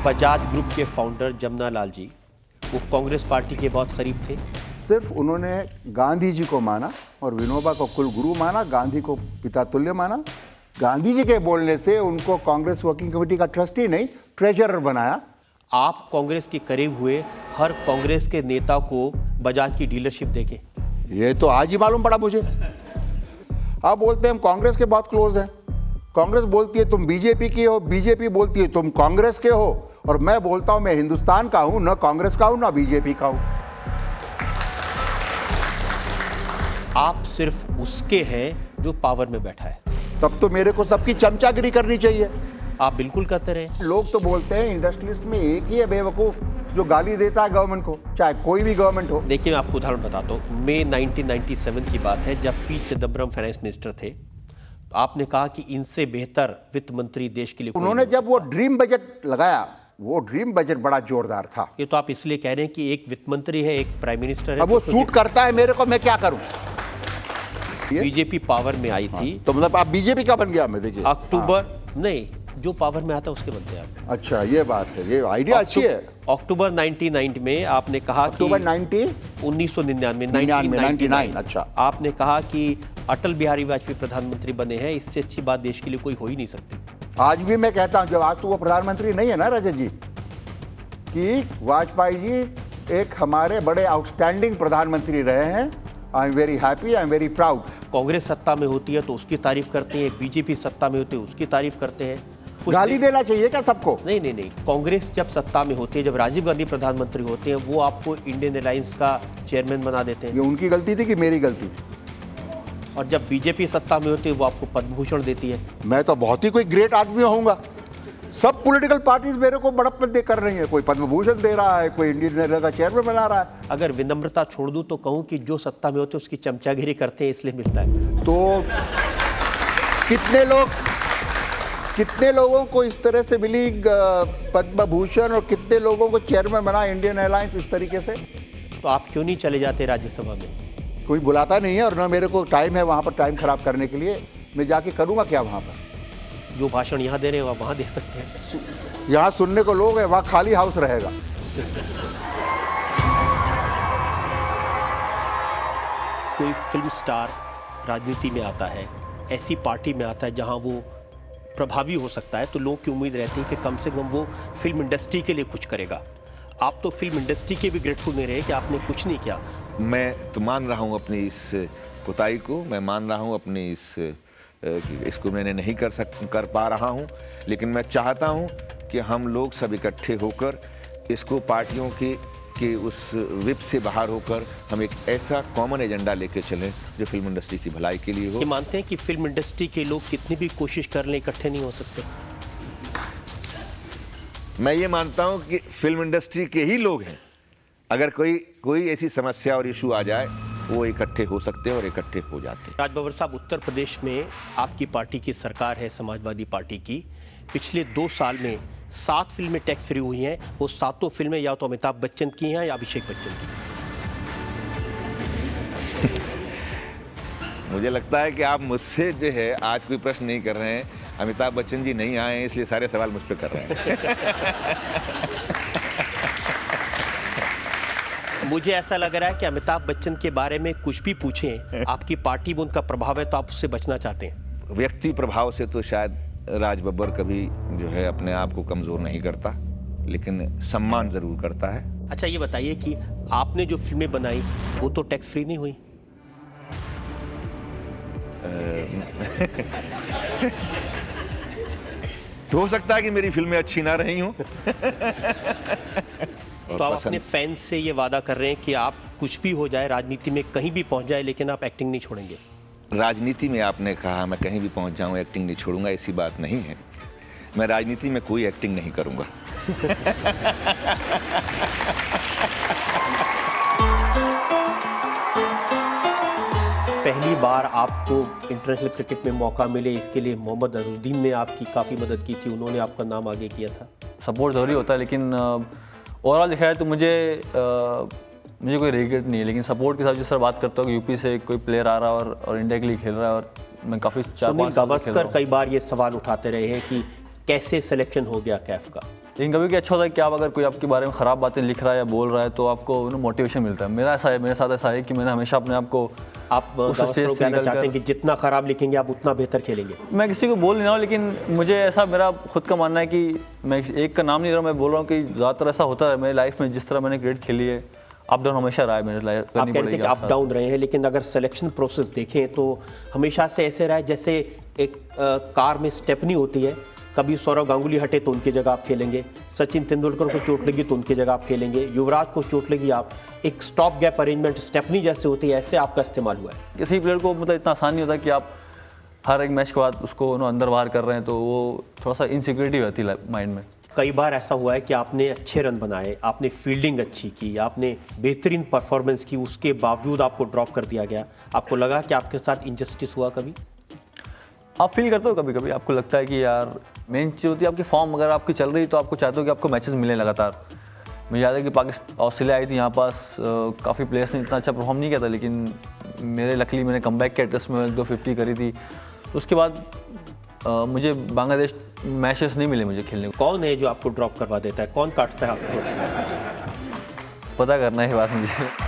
Bajaj group के founder जमना लाल जी, वो Congress party के बहुत करीब थे। सिर्फ उन्होंने गांधी जी को माना और विनोबा को कुल गुरु माना, गांधी को पिता तुल्य माना। गांधी जी के बोलने से उनको कांग्रेस वर्किंग कमेटी का ट्रस्टी नहीं, ट्रेजरर बनाया। आप कांग्रेस के करीब हुए हर कांग्रेस के नेता को बजाज की डीलरशिप देके? ये तो आज ही मालूम पड़ा मुझे। आप बोलते हैं हम कांग्रेस के बहुत क्लोज हैं। कांग्रेस बोलती है तुम बीजेपी के हो, बीजेपी बोलती है तुम कांग्रेस के हो, और मैं बोलता हूं मैं हिंदुस्तान का हूं, न कांग्रेस का हूं न बीजेपी का हूं। आप सिर्फ उसके हैं जो पावर में बैठा है। तब तो मेरे को सबकी चमचागिरी करनी चाहिए। आप बिल्कुल करते रहे। लोग तो बोलते हैं इंडस्ट्रियलिस्ट में एक ही है बेवकूफ जो गाली देता है गवर्नमेंट को, चाहे कोई भी गवर्नमेंट हो। देखिए, मैं आपको उदाहरण बताता हूँ। मई 1997 की बात है, जब पी चिदम्बरम फाइनेंस मिनिस्टर थे, तो आपने कहा कि इनसे बेहतर वित्त मंत्री देश के लिए उन्होंने जब वो ड्रीम बजट लगाया, वो ड्रीम बजट बड़ा जोरदार था। ये तो आप इसलिए कह रहे हैं कि एक वित्त मंत्री है, एक प्राइम मिनिस्टर है। अब वो सूट करता है मेरे को, मैं क्या करूं? बीजेपी पावर में आई थी तो मतलब आप बीजेपी का बन गया? मैं देखिए अक्टूबर नहीं, जो पावर में आता है उसके बनते हैं आप। अच्छा, ये बात है, ये आइडिया अच्छी है। अक्टूबर 1999 में आपने कहा कि अक्टूबर 1999 अच्छा, आपने कहा कि अटल बिहारी वाजपेयी प्रधानमंत्री बने हैं, इससे अच्छी बात देश के लिए कोई हो ही नहीं सकती। आज भी मैं कहता हूं, जब आज तो वो प्रधानमंत्री नहीं है ना रजत जी, कि वाजपेयी जी एक हमारे बड़े आउटस्टैंडिंग प्रधानमंत्री रहे हैं। I am very happy, I am very proud. Congress सत्ता में होती है तो उसकी तारीफ करते हैं, बीजेपी सत्ता में होती है उसकी तारीफ करते हैं। गाली देना चाहिए क्या सबको? नहीं नहीं नहीं, कांग्रेस जब सत्ता में होती है, जब राजीव गांधी प्रधानमंत्री होते हैं, वो आपको इंडियन एलायंस का चेयरमैन बना देते हैं। ये उनकी गलती थी कि मेरी गलती थी? और जब बीजेपी सत्ता में होती है, वो आपको पद्म भूषण देती है। मैं तो बहुत ही कोई ग्रेट आदमी होऊंगा। सब पॉलिटिकल पार्टीज मेरे को बड़प्पन दे कर रही है। कोई पद्म भूषण दे रहा है, कोई इंडियन एलायंस का चेयरमैन बना रहा है। अगर विनम्रता छोड़ दूं तो कहूं कि जो सत्ता में होते हैं उसकी चमचागिरी करते हैं, इसलिए मिलता है। तो कितने लोगों को इस तरह से मिली पद्म भूषण, और कितने लोगों को चेयरमैन बना इंडियन एलायंस इस तरीके से? तो आप क्यों नहीं चले जाते राज्यसभा में? कोई बुलाता नहीं है, और ना मेरे को टाइम है वहाँ पर टाइम खराब करने के लिए। मैं जाके करूँगा क्या वहाँ पर? जो भाषण यहाँ दे रहे हैं वहाँ दे सकते हैं। यहाँ सुनने को लोग हैं, वहाँ खाली हाउस रहेगा। कोई फिल्म स्टार राजनीति में आता है, ऐसी पार्टी में आता है जहाँ वो प्रभावी हो सकता है, तो लोगों की उम्मीद रहती है कि कम से कम वो फिल्म इंडस्ट्री के लिए कुछ करेगा। आप तो फिल्म इंडस्ट्री के भी ग्रेटफुल नहीं रहे कि आपने कुछ नहीं किया। मैं तो मान रहा हूँ अपनी इस कोताही को, मैं मान रहा हूँ अपनी इसको मैंने नहीं कर पा रहा हूँ, लेकिन मैं चाहता हूँ कि हम लोग सब इकट्ठे होकर इसको पार्टियों के उस विप से बाहर होकर हम एक ऐसा कॉमन एजेंडा लेके चलें जो फिल्म इंडस्ट्री की भलाई के लिए हो। ये मानते हैं कि फिल्म इंडस्ट्री के लोग कितनी भी कोशिश कर लें, इकट्ठे नहीं हो सकते? मैं ये मानता हूँ कि फिल्म इंडस्ट्री के ही लोग हैं, अगर कोई ऐसी समस्या और इशू आ जाए, वो इकट्ठे हो सकते हैं और इकट्ठे हो जाते हैं। राजबब्बर साहब, उत्तर प्रदेश में आपकी पार्टी की सरकार है, समाजवादी पार्टी की। पिछले 2 साल में 7 फिल्में टैक्स फ्री हुई हैं। वो 7 फिल्में या तो अमिताभ बच्चन की हैं या अभिषेक बच्चन की। मुझे लगता है कि आप मुझसे जो है आज कोई प्रश्न नहीं कर रहे हैं। अमिताभ बच्चन जी नहीं आए हैं, इसलिए सारे सवाल मुझ पर कर रहे हैं। मुझे ऐसा लग रहा है कि अमिताभ बच्चन के बारे में कुछ भी पूछें, आपकी पार्टी में उनका प्रभाव है तो आप उससे बचना चाहते हैं। व्यक्ति प्रभाव से तो शायद राज बब्बर कभी जो है अपने आप को कमजोर नहीं करता, लेकिन सम्मान जरूर करता है। अच्छा, ये बताइए कि आपने जो फिल्में बनाई वो तो टैक्स फ्री नहीं हुई? तो हो सकता है कि मेरी फिल्में अच्छी ना रही हूं। तो आप अपने फैंस से ये वादा कर रहे हैं कि आप कुछ भी हो जाए, राजनीति में कहीं भी पहुंच जाए, लेकिन आप एक्टिंग नहीं छोड़ेंगे? राजनीति में आपने कहा मैं कहीं भी पहुंच जाऊं एक्टिंग नहीं छोड़ूंगा, ऐसी बात नहीं है। मैं राजनीति में कोई एक्टिंग नहीं करूंगा। पहली बार आपको इंटरनेशनल क्रिकेट में मौका मिले, इसके लिए मोहम्मद अजहरुद्दीन ने आपकी काफ़ी मदद की थी, उन्होंने आपका नाम आगे किया था। सपोर्ट ज़रूरी होता है, लेकिन ओवरऑल देखा जाए तो मुझे कोई रिग्रेट नहीं है। लेकिन सपोर्ट के साथ जिस तरह बात करता हूँ कि यूपी से कोई प्लेयर आ रहा है और इंडिया के लिए खेल रहा है, और मैं काफ़ी सुनील गावस्कर कई बार ये सवाल उठाते रहे हैं कि कैसे सिलेक्शन हो गया कैफ का। लेकिन कभी क्या अच्छा होता है कि आप अगर कोई आपके बारे में ख़राब बातें लिख रहा है या बोल रहा है तो आपको मोटिवेशन मिलता है। मेरा ऐसा है, मेरे साथ ऐसा है कि मैंने हमेशा अपने आप को आप उस गावस्कर स्टेज को से कहना निकल चाहते हैं कर- कि जितना खराब लिखेंगे आप उतना बेहतर खेलेंगे? मैं किसी को बोल नहीं रहा हूँ, लेकिन मुझे ऐसा मेरा खुद का मानना है कि मैं एक का नाम नहीं ले रहा हूँ, मैं बोल रहा हूँ कि ज़्यादातर ऐसा होता है मेरी लाइफ में। जिस तरह मैंने क्रिकेट खेली है, अप डाउन हमेशा रहा है मेरी लाइफ, आप करनी कह रहे थे पड़ेगी कि आप अप साथ। डाउन रहे हैं, लेकिन अगर सिलेक्शन प्रोसेस देखें तो हमेशा से ऐसे रहा है जैसे एक कार में स्टेपनी होती है, कभी सौरव गांगुली हटे तो उनकी जगह आप खेलेंगे, सचिन तेंदुलकर को चोट लगी तो उनकी जगह आप खेलेंगे, युवराज को चोट लगी आप, एक स्टॉप गैप अरेंजमेंट स्टेपनी जैसे होती है, ऐसे आपका इस्तेमाल हुआ है। किसी प्लेयर को मतलब इतना आसान नहीं होता कि आप हर एक मैच के बाद उसको अंदर बाहर कर रहे हैं, तो वो थोड़ा सा इनसिक्योरिटी रहती है माइंड में। कई बार ऐसा हुआ है कि आपने अच्छे रन बनाए, आपने फील्डिंग अच्छी की, आपने बेहतरीन परफॉर्मेंस की, उसके बावजूद आपको ड्रॉप कर दिया गया। आपको लगा कि आपके साथ इनजस्टिस हुआ कभी? आप फील करते हो कभी कभी, आपको लगता है कि यार मेन चीज़ होती है आपकी फॉर्म अगर आपकी चल रही तो आपको चाहते हो कि आपको मैचेस मिले लगातार। मुझे याद है कि पाकिस्तान ऑस्ट्रेलिया आई थी यहाँ पास, काफ़ी प्लेयर्स ने इतना अच्छा परफॉर्म नहीं किया था, लेकिन मेरे लकली मैंने कमबैक किया, टेस्ट में 250 करी थी। उसके बाद मुझे बांग्लादेश मैचेस नहीं मिले मुझे खेलने को। कौन है जो आपको ड्रॉप करवा देता है? कौन काटता है आपको? पता करना है ये बात मुझे।